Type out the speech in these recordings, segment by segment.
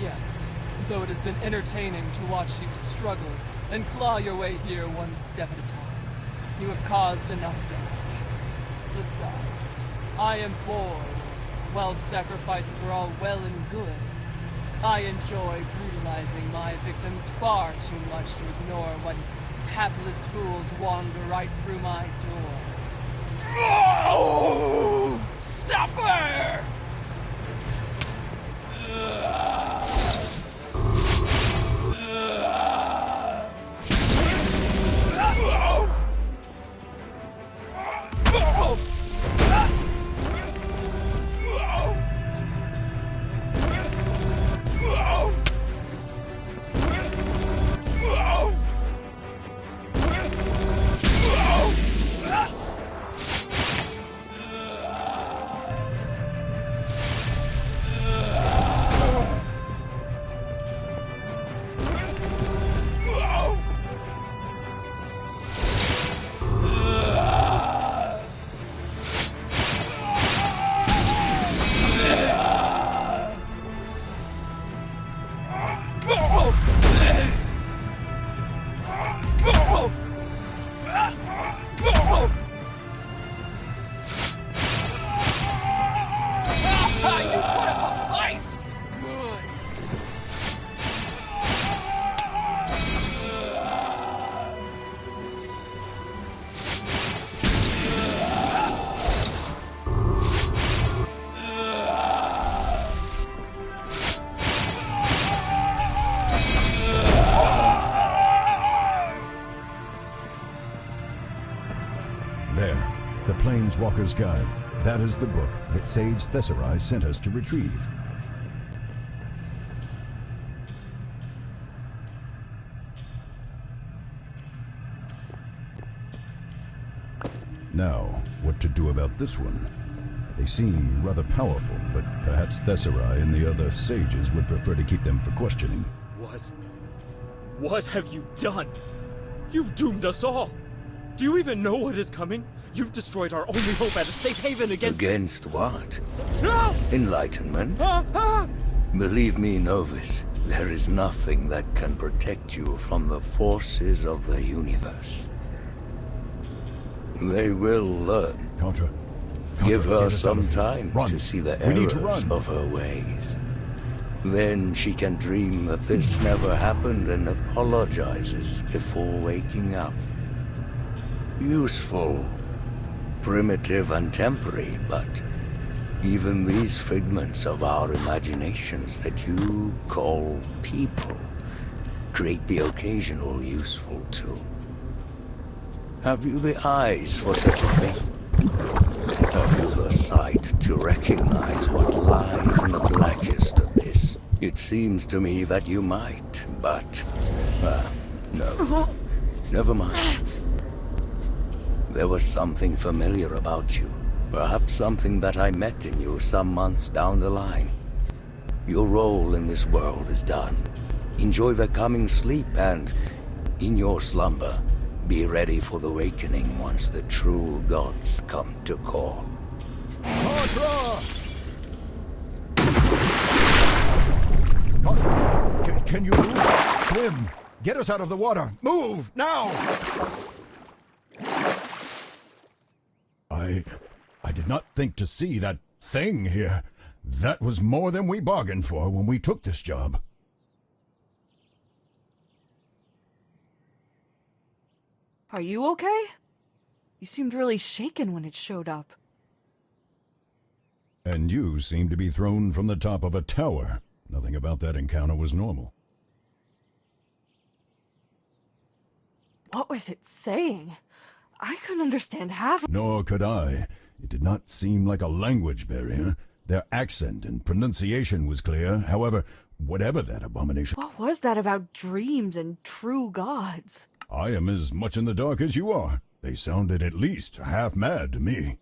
Yes, though it has been entertaining to watch you struggle and claw your way here one step at a time. You have caused enough damage. Besides, I am bored. While sacrifices are all well and good, I enjoy brutalizing my victims far too much to ignore when hapless fools wander right through my door. Oh! Suffer! There, the Planeswalker's Guide. That is the book that Sage Thesserai sent us to retrieve. Now, what to do about this one? They seem rather powerful, but perhaps Thesserai and the other sages would prefer to keep them for questioning. What have you done? You've doomed us all! Do you even know what is coming? You've destroyed our only hope at a safe haven against... Against what? No! Enlightenment? Believe me, Novus, there is nothing that can protect you from the forces of the universe. They will learn. Contra, Give her get us out some of here. time Run. to see the We need to errors run. of her ways. Then she can dream that this never happened and apologizes before waking up. Useful, primitive and temporary, but even these figments of our imaginations that you call people create the occasional useful tool. Have you the eyes for such a thing? Have you the sight to recognize what lies in the blackest abyss? It seems to me that you might, but... no. Never mind. There was something familiar about you. Perhaps something that I met in you some months down the line. Your role in this world is done. Enjoy the coming sleep and, in your slumber, be ready for the awakening once the true gods come to call. Contra! Contra, can you move? Swim! Get us out of the water! Move, now! I did not think to see that thing here. That was more than we bargained for when we took this job. Are you okay? You seemed really shaken when it showed up. And you seemed to be thrown from the top of a tower. Nothing about that encounter was normal. What was it saying? I couldn't understand half of it. Nor could I. It did not seem like a language barrier. Their accent and pronunciation was clear. However, whatever that abomination... What was that about dreams and true gods? I am as much in the dark as you are. They sounded at least half mad to me.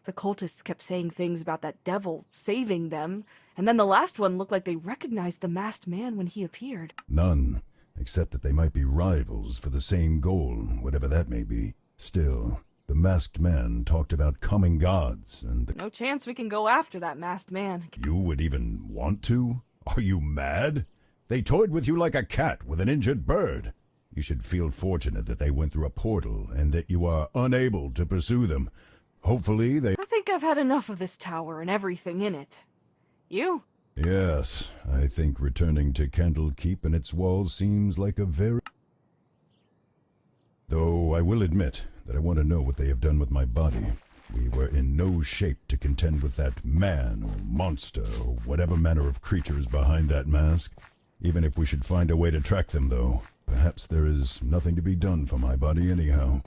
The cultists kept saying things about that devil saving them, and then the last one looked like they recognized the masked man when he appeared. None, except that they might be rivals for the same goal, whatever that may be. Still, The masked man talked about coming gods, and No chance we can go after that masked man. you would even want to? Are you mad? They toyed with you like a cat with an injured bird. You should feel fortunate that they went through a portal and that you are unable to pursue them. Hopefully they... I think I've had enough of this tower and everything in it. You? Yes, I think returning to Candlekeep and its walls seems like a very... Though I will admit that I want to know what they have done with my body. We were in no shape to contend with that man or monster or whatever manner of creature is behind that mask. Even if we should find a way to track them, though, perhaps there is nothing to be done for my body anyhow.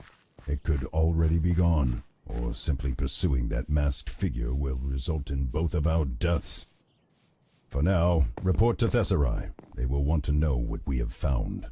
It could already be gone, or simply pursuing that masked figure will result in both of our deaths. For now, report to Thessarai. They will want to know what we have found.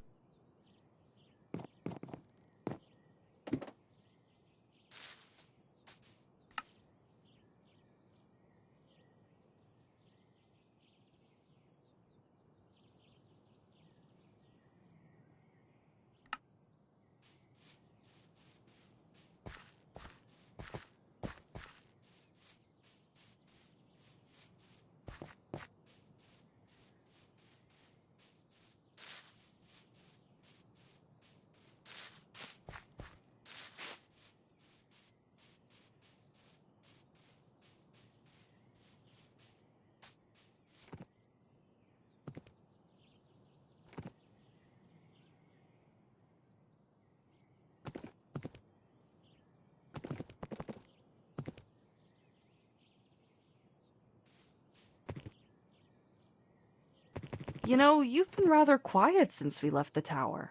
You know, you've been rather quiet since we left the tower.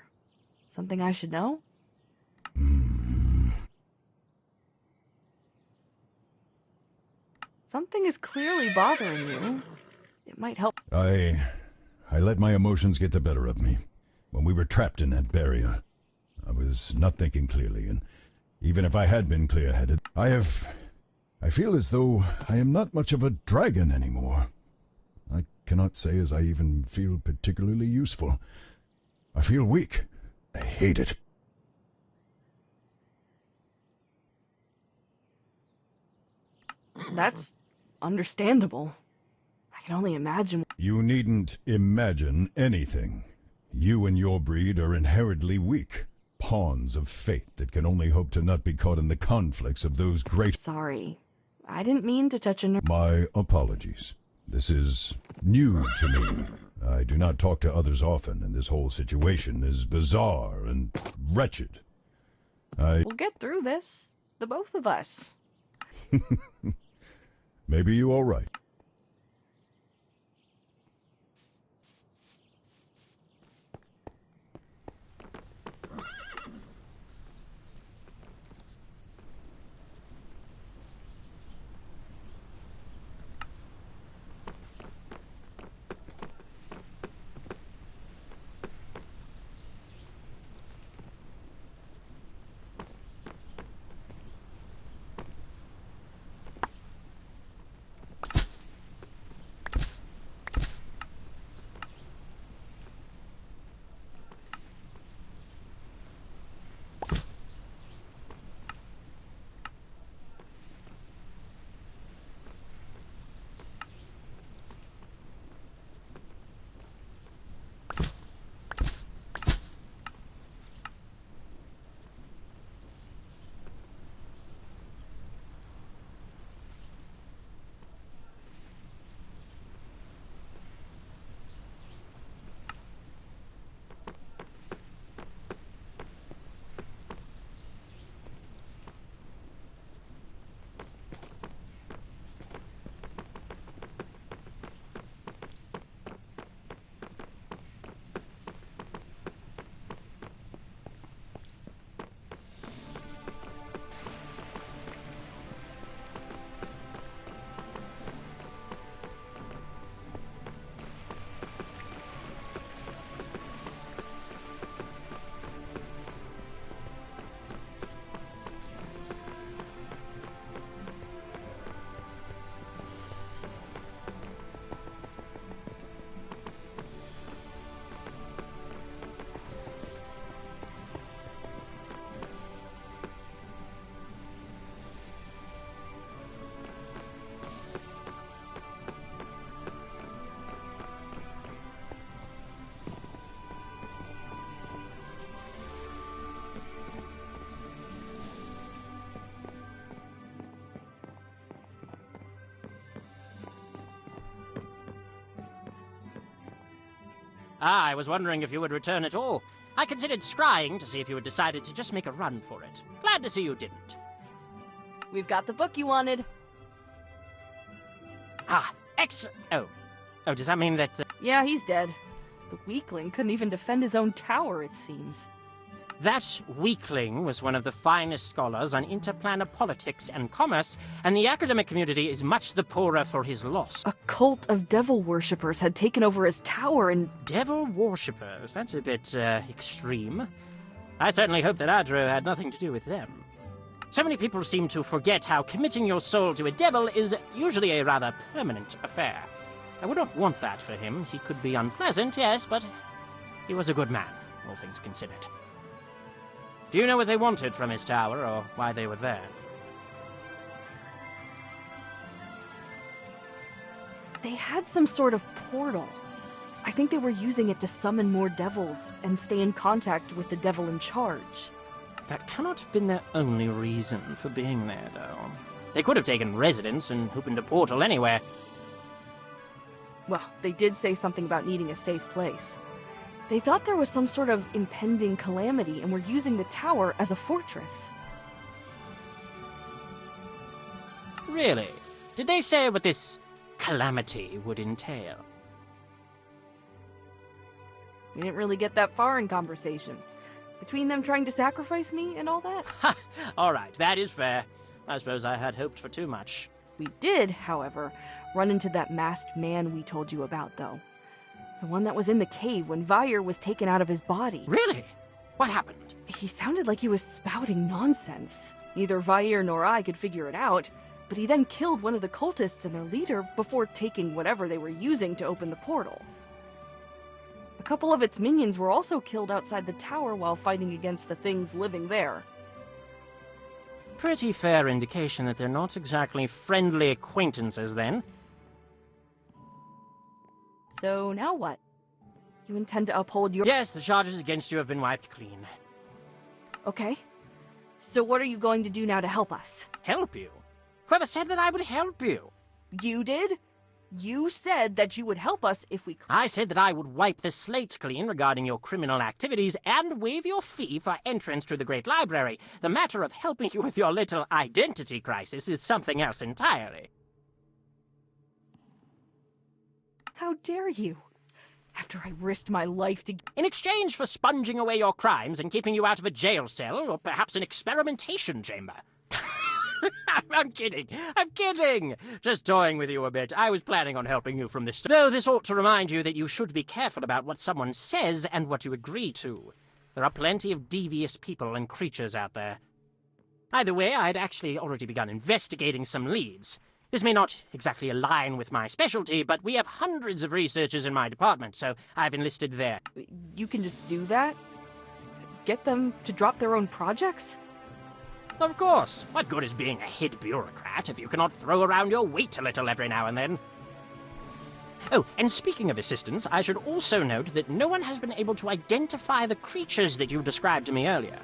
Something I should know? Something is clearly bothering you. It might help. I let my emotions get the better of me. When we were trapped in that barrier, I was not thinking clearly, and even if I had been clear-headed, I feel as though I am not much of a dragon anymore. I cannot say as I even feel particularly useful. I feel weak. I hate it. That's understandable. I can only imagine. You needn't imagine anything. You and your breed are inherently weak. Pawns of fate that can only hope to not be caught in the conflicts of those great... Sorry. I didn't mean to touch a nerve. My apologies. This is new to me. I do not talk to others often, and this whole situation is bizarre and wretched. We'll get through this. The both of us. Maybe you are right. Ah, I was wondering if you would return at all. I considered scrying to see if you had decided to just make a run for it. Glad to see you didn't. We've got the book you wanted. Ah, excellent. Oh, does that mean that... Yeah, he's dead. The weakling couldn't even defend his own tower, it seems. That weakling was one of the finest scholars on interplanar politics and commerce, and the academic community is much the poorer for his loss. A cult of devil worshippers had taken over his tower and... Devil worshippers? That's a bit, extreme. I certainly hope that Adro had nothing to do with them. So many people seem to forget how committing your soul to a devil is usually a rather permanent affair. I would not want that for him. He could be unpleasant, yes, but he was a good man, all things considered. Do you know what they wanted from his tower, or why they were there? They had some sort of portal. I think they were using it to summon more devils and stay in contact with the devil in charge. That cannot have been their only reason for being there, though. They could have taken residence and opened a portal anywhere. Well, they did say something about needing a safe place. They thought there was some sort of impending calamity and were using the tower as a fortress. Really? Did they say what this calamity would entail? We didn't really get that far in conversation. Between them trying to sacrifice me and all that? Ha! Alright, that is fair. I suppose I had hoped for too much. We did, however, run into that masked man we told you about, though. The one that was in the cave when Vire was taken out of his body. Really? What happened? He sounded like he was spouting nonsense. Neither Vire nor I could figure it out, but he then killed one of the cultists and their leader before taking whatever they were using to open the portal. A couple of its minions were also killed outside the tower while fighting against the things living there. Pretty fair indication that they're not exactly friendly acquaintances, then. So now what? You intend to uphold your... Yes, the charges against you have been wiped clean. Okay. So what are you going to do now to help us? Help you? Whoever said that I would help you? You did? You said that you would help us if we... I said that I would wipe the slate clean regarding your criminal activities and waive your fee for entrance to the Great Library. The matter of helping you with your little identity crisis is something else entirely. How dare you? After I risked my life to... In exchange for sponging away your crimes and keeping you out of a jail cell, or perhaps an experimentation chamber. I'm kidding. I'm kidding. Just toying with you a bit. I was planning on helping you from this... Though this ought to remind you that you should be careful about what someone says and what you agree to. There are plenty of devious people and creatures out there. Either way, I'd actually already begun investigating some leads. This may not exactly align with my specialty, but we have hundreds of researchers in my department, so I've enlisted there. You can just do that? Get them to drop their own projects? Of course. What good is being a head bureaucrat if you cannot throw around your weight a little every now and then? Oh, and speaking of assistants, I should also note that no one has been able to identify the creatures that you described to me earlier.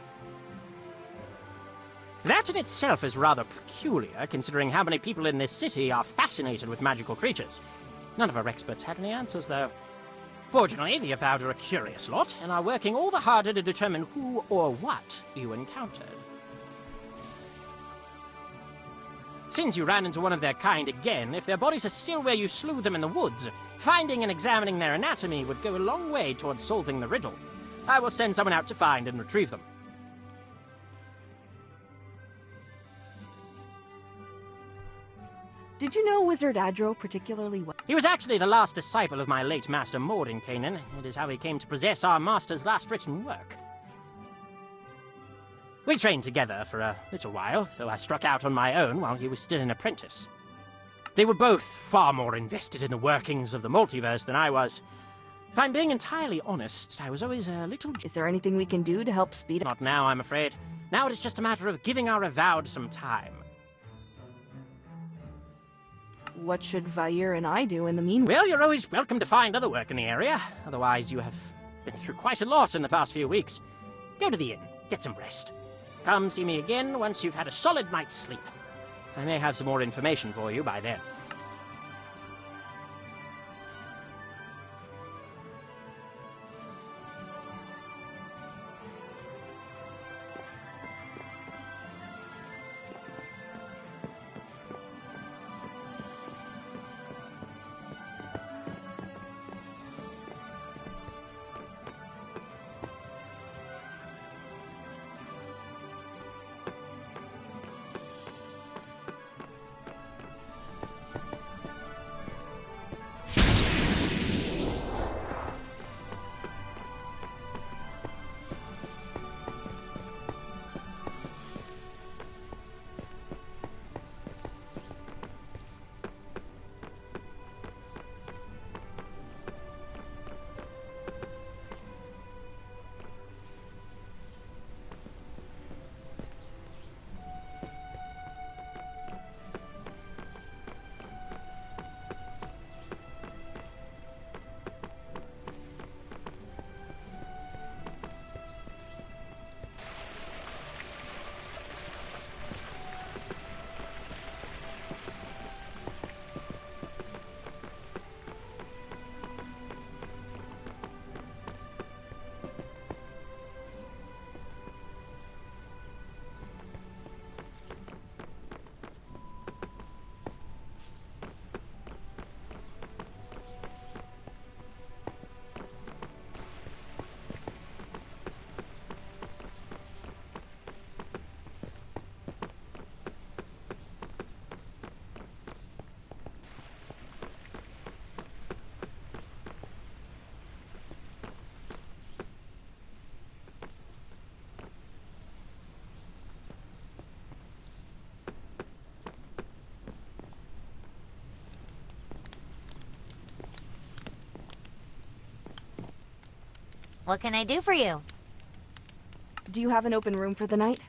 That in itself is rather peculiar, considering how many people in this city are fascinated with magical creatures. None of our experts had any answers, though. Fortunately, the Avowed are a curious lot, and are working all the harder to determine who or what you encountered. Since you ran into one of their kind again, if their bodies are still where you slew them in the woods, finding and examining their anatomy would go a long way towards solving the riddle. I will send someone out to find and retrieve them. Did you know Wizard Adro particularly well? He was actually the last disciple of my late master Mordinkainen. It is how he came to possess our master's last written work. We trained together for a little while, though I struck out on my own while he was still an apprentice. They were both far more invested in the workings of the multiverse than I was. If I'm being entirely honest, I was always a little... Is there anything we can do to help speed up? Not now, I'm afraid. Now it is just a matter of giving our Avowed some time. What should Vair and I do in the meanwhile? Well, you're always welcome to find other work in the area. Otherwise, you have been through quite a lot in the past few weeks. Go to the inn, get some rest. Come see me again once you've had a solid night's sleep. I may have some more information for you by then. What can I do for you? Do you have an open room for the night?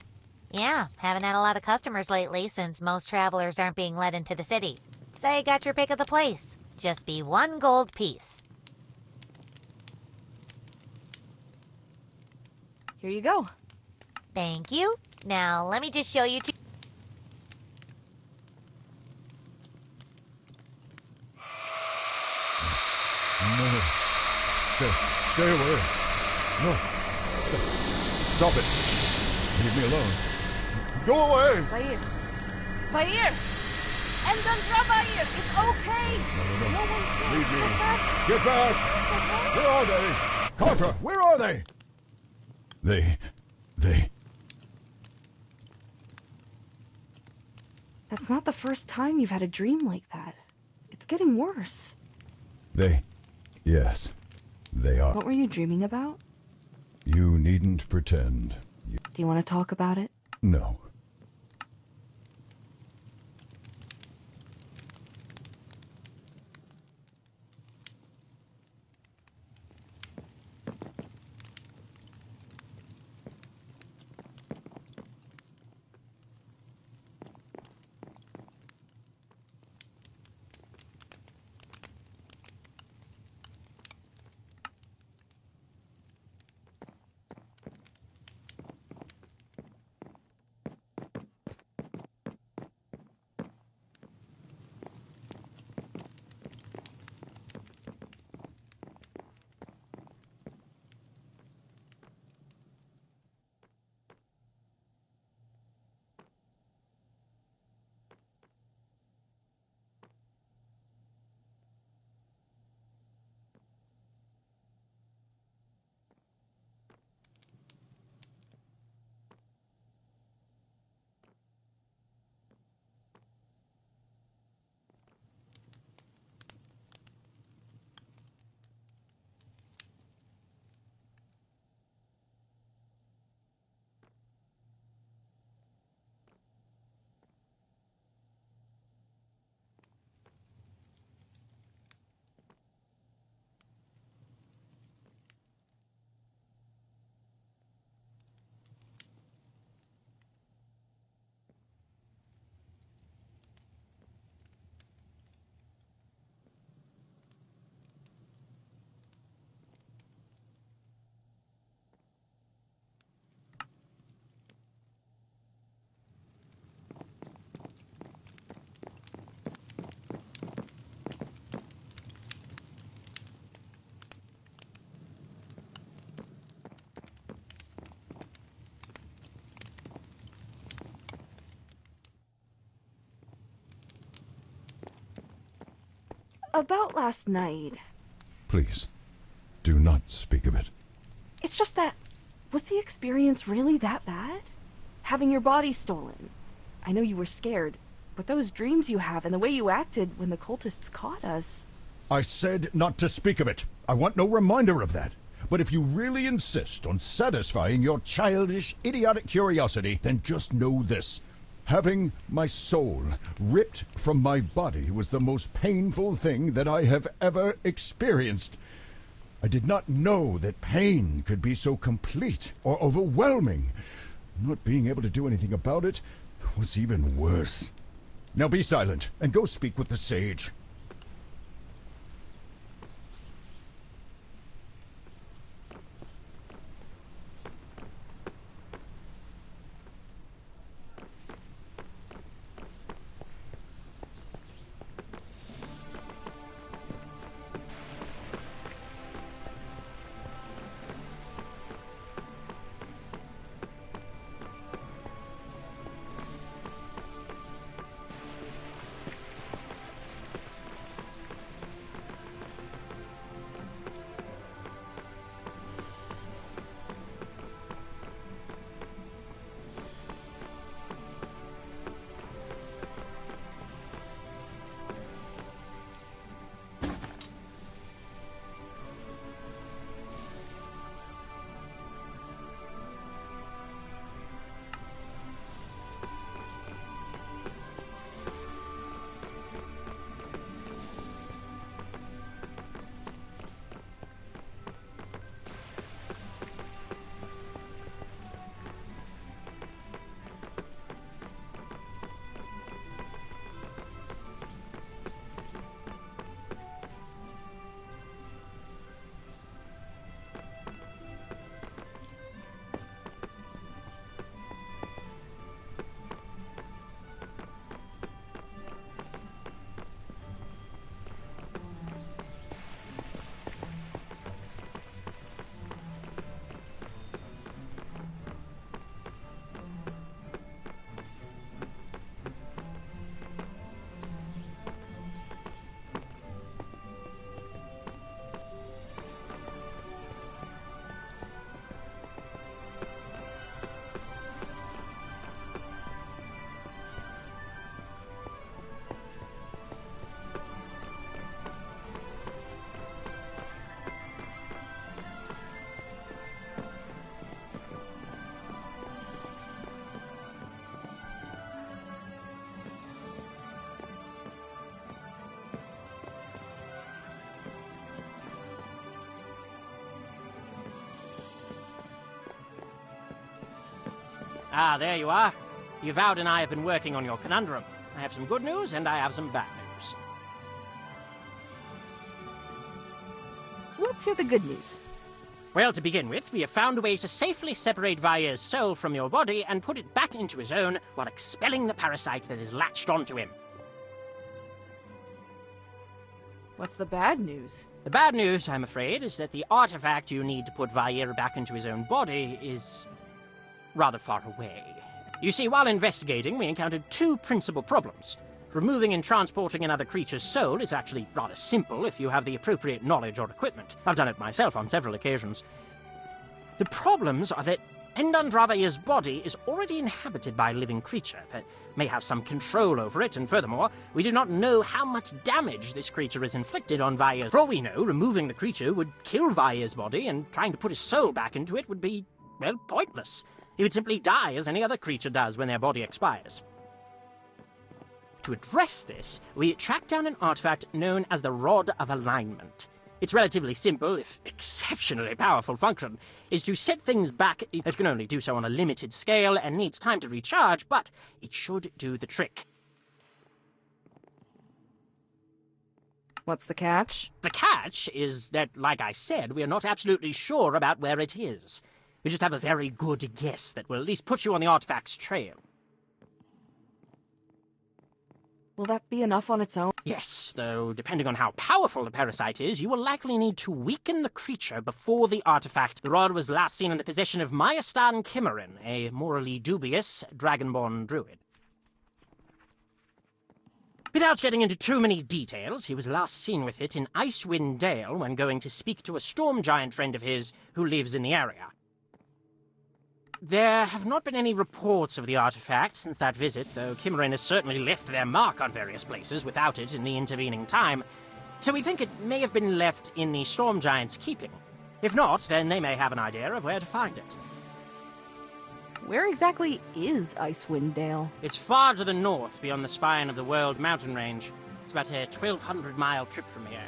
Yeah, haven't had a lot of customers lately since most travelers aren't being let into the city. Say you got your pick of the place. Just be 1 gold piece. Here you go. Thank you. Now, let me just show you two. No. Stay away. No. Stop it. Leave me alone. Go away! Bair. Bair! Endandra Bair! It's okay! No. one cares. Leave me. Just us. Get back! It's okay. Where are they? Contra, where are they? They... That's not the first time you've had a dream like that. It's getting worse. Yes. They are. What were you dreaming about? You needn't pretend. Do you want to talk about it? No. About last night. Please, do not speak of it. It's just that... Was the experience really that bad? Having your body stolen. I know you were scared, but those dreams you have and the way you acted when the cultists caught us... I said not to speak of it. I want no reminder of that. But if you really insist on satisfying your childish, idiotic curiosity, then just know this. Having my soul ripped from my body was the most painful thing that I have ever experienced. I did not know that pain could be so complete or overwhelming. Not being able to do anything about it was even worse. Now be silent and go speak with the sage. Ah, there you are. Yvonne and I have been working on your conundrum. I have some good news and I have some bad news. Let's hear the good news. Well, to begin with, we have found a way to safely separate Vair's soul from your body and put it back into his own while expelling the parasite that is latched onto him. What's the bad news? The bad news, I'm afraid, is that the artifact you need to put Vair back into his own body is rather far away. You see, while investigating, we encountered two principal problems. Removing and transporting another creature's soul is actually rather simple if you have the appropriate knowledge or equipment. I've done it myself on several occasions. The problems are that Endandravair's body is already inhabited by a living creature that may have some control over it, and furthermore, we do not know how much damage this creature has inflicted on Vair. For all we know, removing the creature would kill Vair's body, and trying to put his soul back into it would be, well, pointless. He would simply die as any other creature does when their body expires. To address this, we tracked down an artifact known as the Rod of Alignment. Its relatively simple, if exceptionally powerful function is to set things back. It can only do so on a limited scale and needs time to recharge, but it should do the trick. What's the catch? The catch is that, like I said, we are not absolutely sure about where it is. We just have a very good guess that will at least put you on the artifact's trail. Will that be enough on its own? Yes, though depending on how powerful the parasite is, you will likely need to weaken the creature before the artifact. The rod was last seen in the possession of Myastan Kimmerin, a morally dubious dragonborn druid. Without getting into too many details, he was last seen with it in Icewind Dale when going to speak to a storm giant friend of his who lives in the area. There have not been any reports of the artifact since that visit, though Kimmerin has certainly left their mark on various places without it in the intervening time, so we think it may have been left in the Storm Giant's keeping. If not, then they may have an idea of where to find it. Where exactly is Icewind Dale? It's far to the north, beyond the spine of the World Mountain Range. It's about a 1,200-mile trip from here.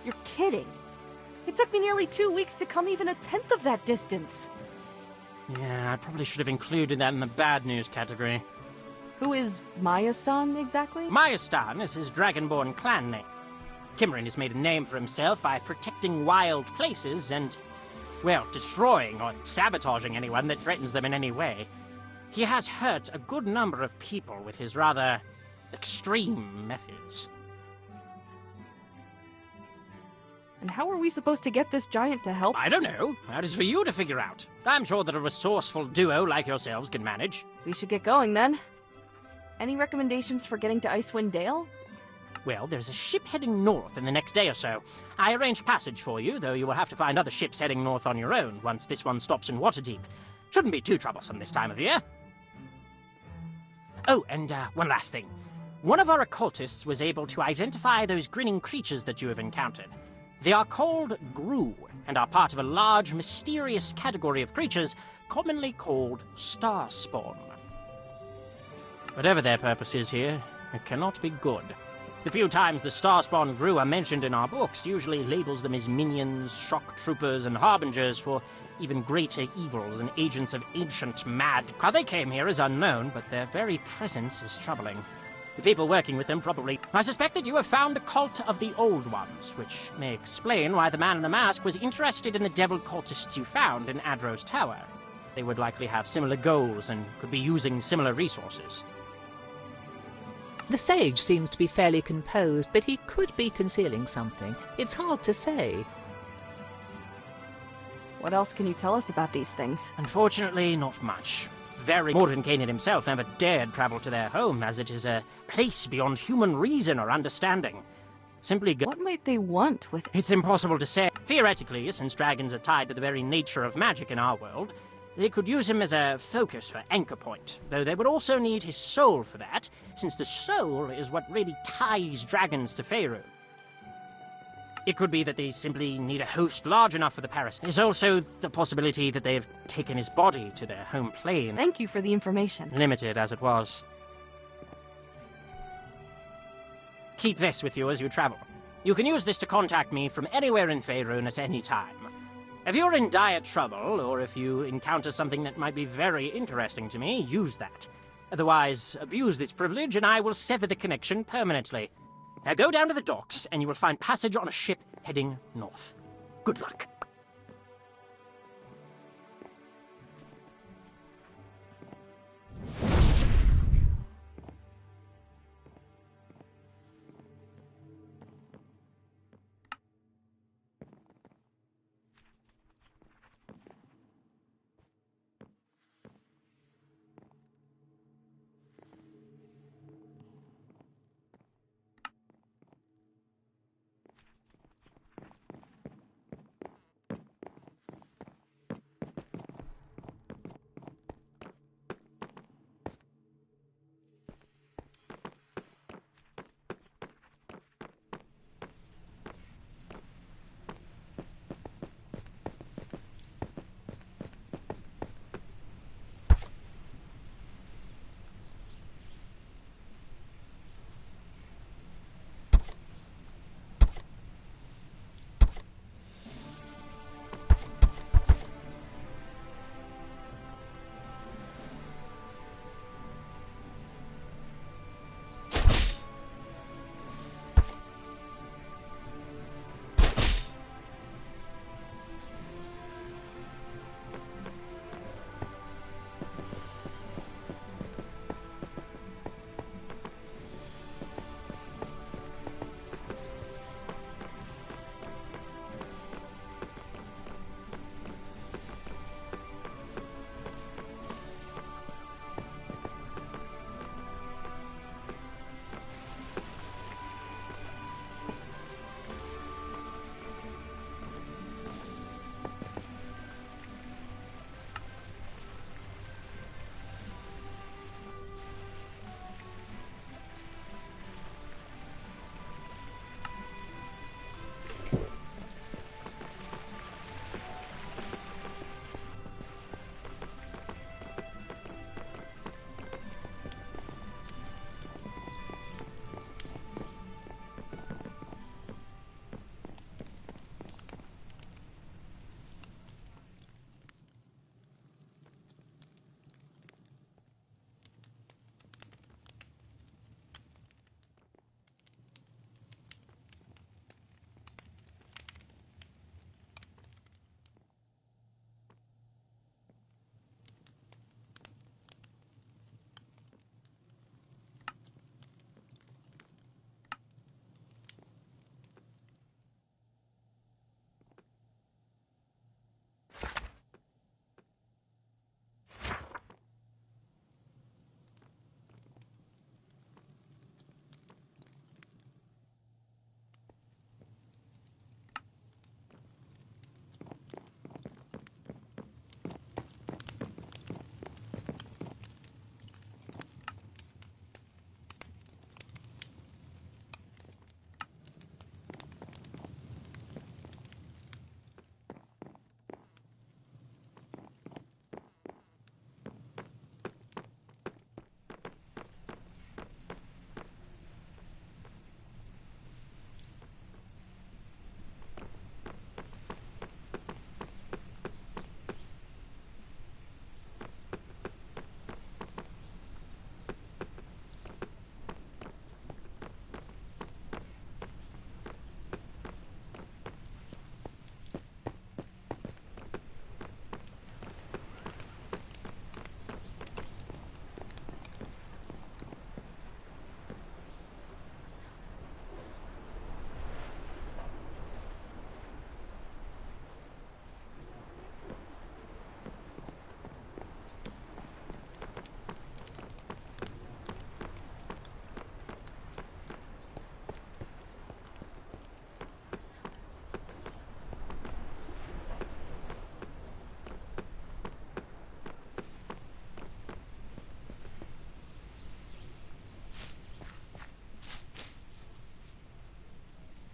You're kidding. It took me nearly 2 weeks to come even a tenth of that distance. Yeah, I probably should have included that in the bad news category. Who is Myastan, exactly? Myastan is his dragonborn clan name. Kimmerin has made a name for himself by protecting wild places and, well, destroying or sabotaging anyone that threatens them in any way. He has hurt a good number of people with his rather extreme methods. And how are we supposed to get this giant to help? I don't know. That is for you to figure out. I'm sure that a resourceful duo like yourselves can manage. We should get going, then. Any recommendations for getting to Icewind Dale? Well, there's a ship heading north in the next day or so. I arranged passage for you, though you will have to find other ships heading north on your own once this one stops in Waterdeep. Shouldn't be too troublesome this time of year. Oh, and one last thing. One of our occultists was able to identify those grinning creatures that you have encountered. They are called Gru, and are part of a large, mysterious category of creatures commonly called Starspawn. Whatever their purpose is here, it cannot be good. The few times the Starspawn Gru are mentioned in our books usually labels them as minions, shock troopers, and harbingers for even greater evils and agents of ancient mad. How they came here is unknown, but their very presence is troubling. The people working with them probably... I suspect that you have found a cult of the Old Ones, which may explain why the man in the mask was interested in the devil cultists you found in Adro's Tower. They would likely have similar goals and could be using similar resources. The sage seems to be fairly composed, but he could be concealing something. It's hard to say. What else can you tell us about these things? Unfortunately, not much. Mordenkainen himself never dared travel to their home, as it is a place beyond human reason or understanding. Simply go... What might they want with it? It's impossible to say. Theoretically, since dragons are tied to the very nature of magic in our world, they could use him as a focus for anchor point, though they would also need his soul for that, since the soul is what really ties dragons to Faerun. It could be that they simply need a host large enough for the parasite. There's also the possibility that they have taken his body to their home plane. Thank you for the information. Limited as it was. Keep this with you as you travel. You can use this to contact me from anywhere in Faerun at any time. If you're in dire trouble, or if you encounter something that might be very interesting to me, use that. Otherwise, abuse this privilege and I will sever the connection permanently. Now go down to the docks and you will find passage on a ship heading north. Good luck.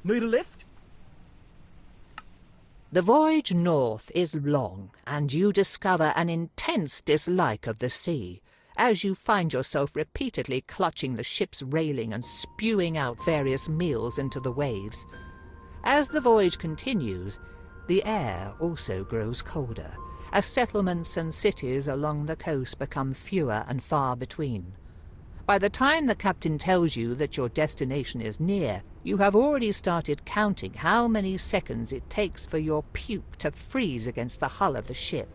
Need a lift? The voyage north is long, and you discover an intense dislike of the sea, as you find yourself repeatedly clutching the ship's railing and spewing out various meals into the waves. As the voyage continues, The air also grows colder, as settlements and cities along the coast become fewer and far between. By the time the captain tells you that your destination is near, you have already started counting how many seconds it takes for your puke to freeze against the hull of the ship.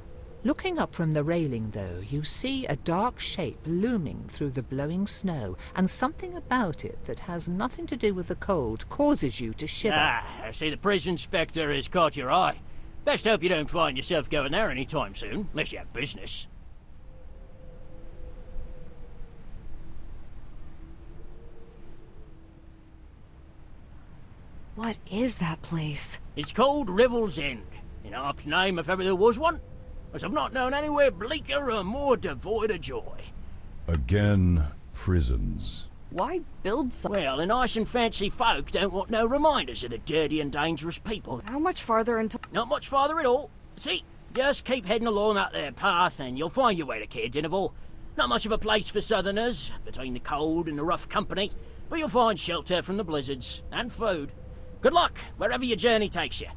Looking up from the railing, though, you see a dark shape looming through the blowing snow, and something about it that has nothing to do with the cold causes you to shiver. I see the prison inspector has caught your eye. Best hope you don't find yourself going there any time soon, unless you have business. What is that place? It's called Rivel's End, in Harp's name if ever there was one, as I've not known anywhere bleaker or more devoid of joy. Again, prisons. Why build some? Well, the nice and fancy folk don't want no reminders of the dirty and dangerous people. How much farther until... Not much farther at all. See, just keep heading along that there path and you'll find your way to Cair Dineval. Not much of a place for southerners, between the cold and the rough company, but you'll find shelter from the blizzards, and food. Good luck, wherever your journey takes you.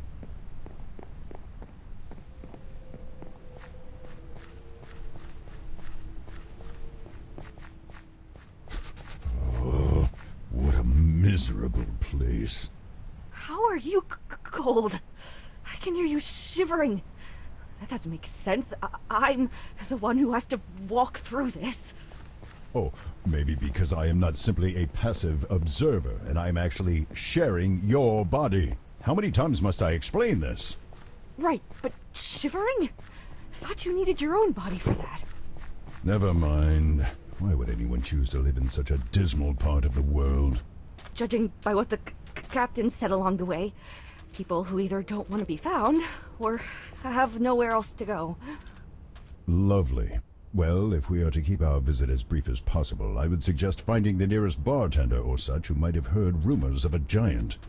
Oh, what a miserable place. How are you cold? I can hear you shivering. That doesn't make sense. I'm the one who has to walk through this. Oh, maybe because I am not simply a passive observer, and I am actually sharing your body. How many times must I explain this? Right, but shivering? Thought you needed your own body for that. Never mind. Why would anyone choose to live in such a dismal part of the world? Judging by what the captain said along the way, people who either don't want to be found, or have nowhere else to go. Lovely. Well, if we are to keep our visit as brief as possible, I would suggest finding the nearest bartender or such who might have heard rumors of a giant.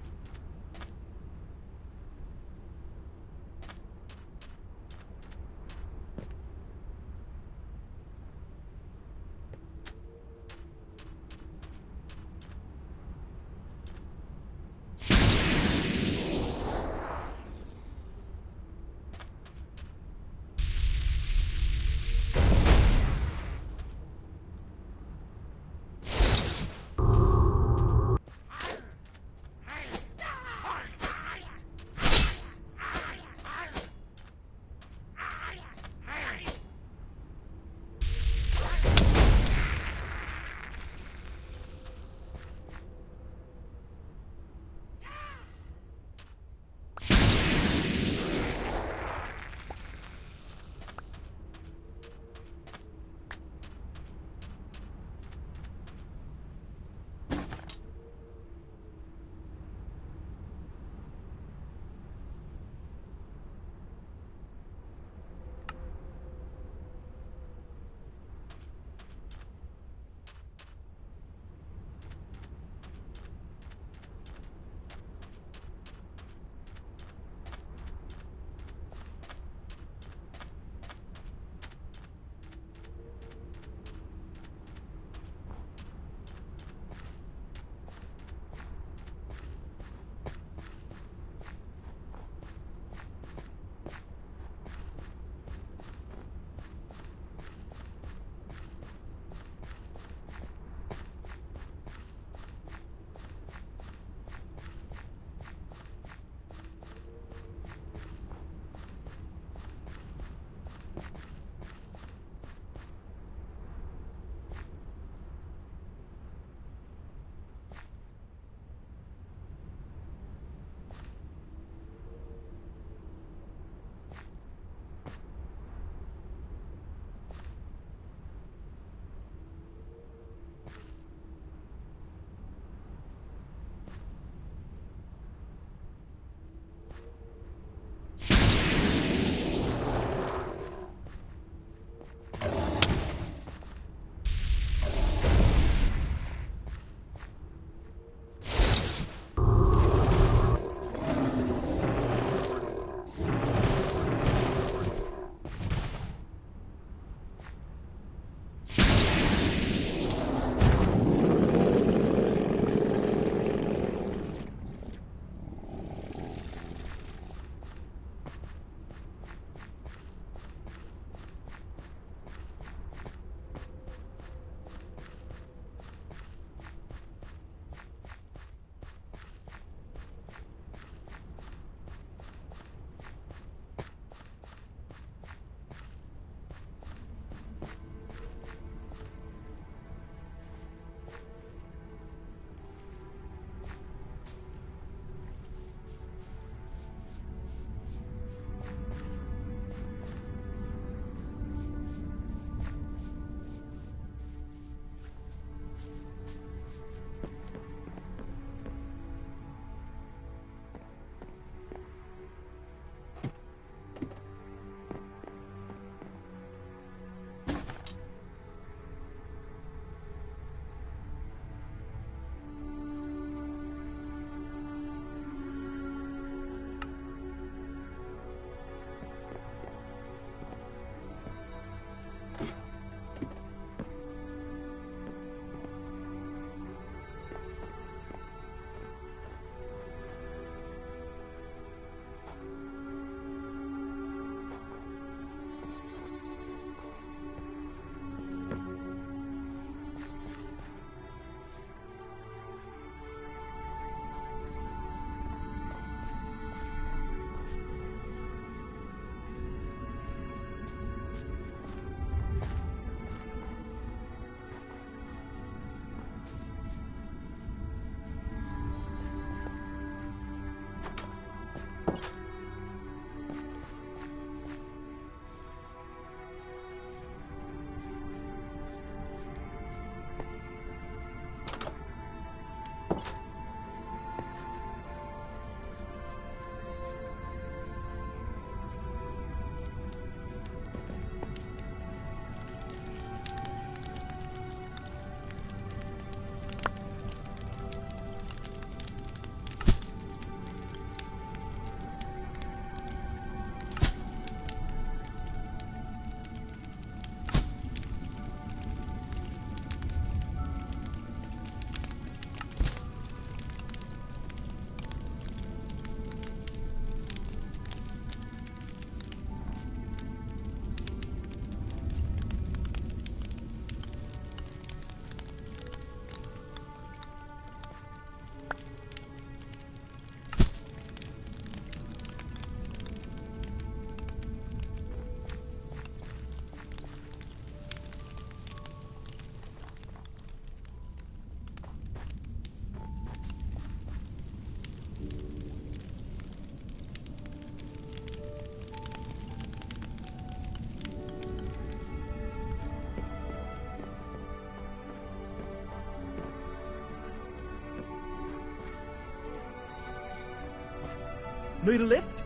Need a lift?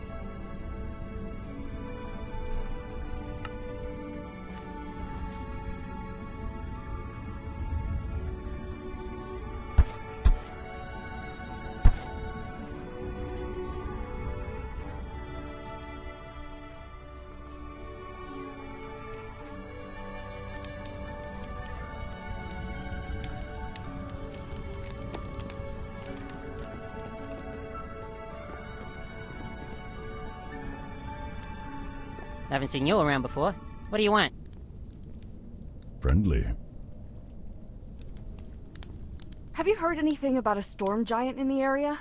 Haven't seen you around before. What do you want? Friendly. Have you heard anything about a storm giant in the area?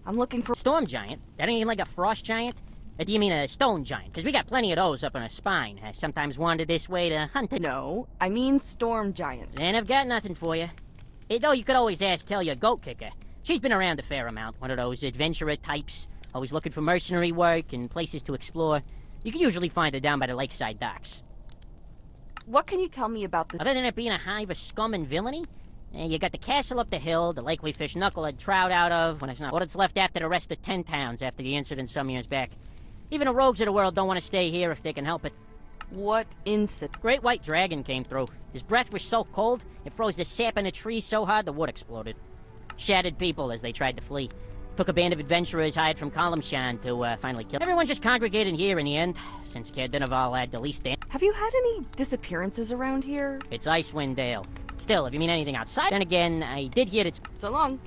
I'm looking for... Storm giant? That ain't like a frost giant? Or do you mean a stone giant? Because we got plenty of those up on our spine. I sometimes wander this way to hunt it. No, I mean storm giant. And I've got nothing for you. Though you could always ask Kelly, your goat kicker. She's been around a fair amount. One of those adventurer types. Always looking for mercenary work and places to explore. You can usually find her down by the lakeside docks. What can you tell me about the... Other than it being a hive of scum and villainy, you got the castle up the hill, the lake we fish knucklehead trout out of, when it's not what it's left after the rest of 10 towns after the incident some years back. Even the rogues of the world don't want to stay here if they can help it. What incident? Great white dragon came through. His breath was so cold, it froze the sap in the trees so hard the wood exploded. Shattered people as they tried to flee. Took a band of adventurers hired from Kalimshan to finally kill. Everyone just congregated here in the end, since Kardinaval had the least damage. Have you had any disappearances around here? It's Icewind Dale. Still, if you mean anything outside, then again, I did hear it's... So long.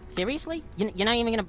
Seriously? You're not even gonna...